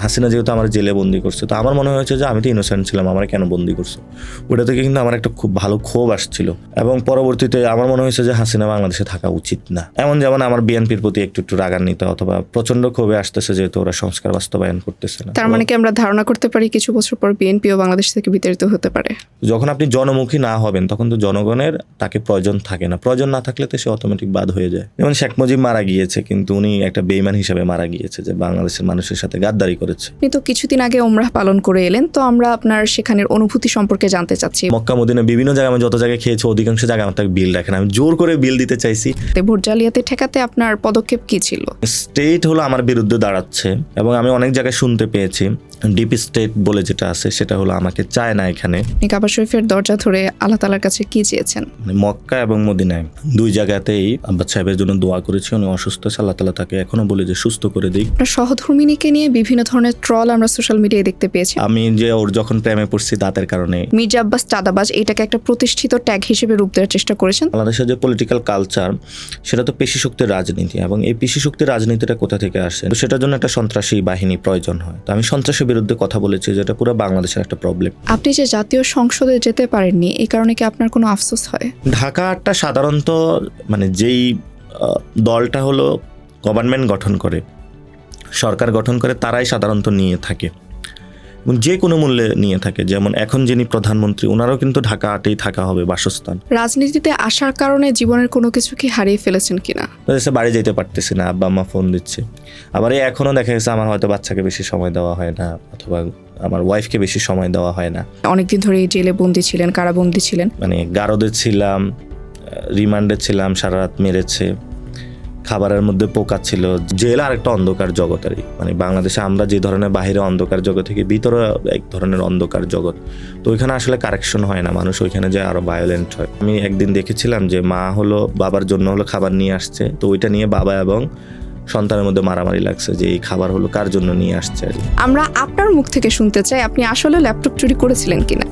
হাসিনা যেহেতু আমার জেলে বন্দি করছে, তো আমার মনে হয়েছে যে আমি তো ইনোসেন্ট ছিলাম, আমার কেন বন্দি করছে। ওটা থেকে কিন্তু আমার একটা খুব ভালো ক্ষোভ আসছিল, এবং পরবর্তীতে আমার মনে হয়েছে যে হাসিনা বাংলাদেশে থাকা উচিত না। যেমন আমার বিএনপির প্রতি একটু রাগান্বিত অথবা প্রচন্ড ক্ষোভে আসতেছে যেহেতু ওরা সংস্কার বাস্তবায়ন করতেছে না। তার মানে কি আমরা ধারণা করতে পারি কিছু বছর পর বিএনপিও বাংলাদেশ থেকে বিতাড়িত হতে পারে? যখন আপনি জনমুখী না হবেন তখন তো জনগণের তাকে প্রয়োজন থাকে না, প্রয়োজন না থাকলে তো সে অটোমেটিক বাদ হয়ে যায়। যেমন শেখ মুজিব মারা গিয়েছে, কিন্তু উনি একটা বেঈমান হিসেবে মারা গিয়েছে, যে বাংলাদেশের মানুষের সাথে গাদ্দারি করেছে। আপনি তো কিছুদিন আগে ওমরাহ পালন করে এলেন, তো আমরা আপনার সেখানের অনুভূতি সম্পর্কে জানতে চাচ্ছি। মক্কা মদিনা বিভিন্ন জায়গায় আমি যত জায়গায় খেয়েছি অধিকাংশ জায়গায় আমার তাকে বিল রাখেন, আমি জোর করে বিল দিতে চাইছি। ভোট জালিয়াতি ঠেকাতে আপনার পদক্ষেপ কি ছিল? স্টেট হলো আমার বিরুদ্ধে দাঁড়াচ্ছে, এবং আমি অনেক জায়গায় শুনতে পেয়েছি ডিপ স্টেট বলে যেটা আছে সেটা হলো আমাকে চায় না এখানে। আপনি কাবা শরীফের দরজা ধরে আল্লাহ তাআলার কাছে কি চেয়েছেন? মক্কা এবং মদিনায় দুই জায়গাতেই আব্বাস সাহেবের জন্য দোয়া করেছি। উনি অসুস্থ, আল্লাহ তাআলা তাকে এখনো বলে যে সুস্থ করে দিক। আপনার সহধর্মিনীকে নিয়ে বিভিন্ন ধরনের ট্রল আমরা সোশ্যাল মিডিয়ায় দেখতে পেয়েছি। আমি যে ওর যখন প্রেমে পড়ছি দাঁতের কারণে, মির্জা আব্বাস চাঁদাবাজ, এটাকে একটা প্রতিষ্ঠিত ট্যাগ হিসেবে রূপ দেওয়ার চেষ্টা করেছেন। বাংলাদেশের যে পলিটিক্যাল কালচার সেটা তো পেশি শক্তির রাজনীতি, এবং এই পেশি শক্তির রাজনীতিটা কোথা থেকে আসে, তো সেটার জন্য একটা সন্ত্রাসী বাহিনী প্রয়োজন হয়। তো আমি সন্ত্রাসের বিরুদ্ধে কথা বলেছি, যেটা পুরো বাংলাদেশের একটা প্রবলেম। আপনি যে জাতীয় সংসদে যেতে পারেননি, এই কারণে কি আপনার কোনো আফসোস হয়? ঢাকাটা সাধারণত যেই দলটা হলো গভর্নমেন্ট গঠন করে, সরকার গঠন করে, তারাই সাধারণত নিয়ে থাকে এবং যে কোনো মূল্যে নিয়ে থাকে। যেমন এখন যিনি প্রধানমন্ত্রী, ওনারও কিন্তু ঢাকা আটেই থাকা হবে বাসস্থান। রাজনীতিতে আসার কারণে জীবনের কোনো কিছু কি হারিয়ে ফেলেছেন কিনা? বাড়ি যেতে পারতেছি না, আব্বা আম্মা ফোন দিচ্ছে। আবার এখনও দেখা গেছে আমার হয়তো বাচ্চাকে বেশি সময় দেওয়া হয় না, অথবা আমার ওয়াইফকে বেশি সময় দেওয়া হয় না। অনেকদিন ধরে জেলে বন্দি ছিলেন, কারাবন্দি ছিলেন। গারদে ছিলাম, রিমান্ডে ছিলাম, সারা রাত মেরেছে, খাবারের মধ্যে পোকা ছিল। জেল আর একটা অন্ধকার জগতেরই, বাংলাদেশে আমরা যে ধরনের বাহিরে অন্ধকার জগৎ থেকে ভিতরে এক ধরনের অন্ধকার জগৎ। তো ওইখানে আসলে কারেকশন হয় না, মানুষ ওইখানে যায় আরো ভায়োলেন্ট হয়। আমি একদিন দেখেছিলাম যে মা হলো বাবার জন্য হলো খাবার নিয়ে আসছে, তো ওইটা নিয়ে বাবা এবং সন্তানের মধ্যে মারামারি লাগছে যে এই খাবার হলো কার জন্য নিয়ে আসছে। আমরা আপনার মুখ থেকে শুনতে চাই আপনি আসলে ল্যাপটপ চুরি করেছিলেন কিনা।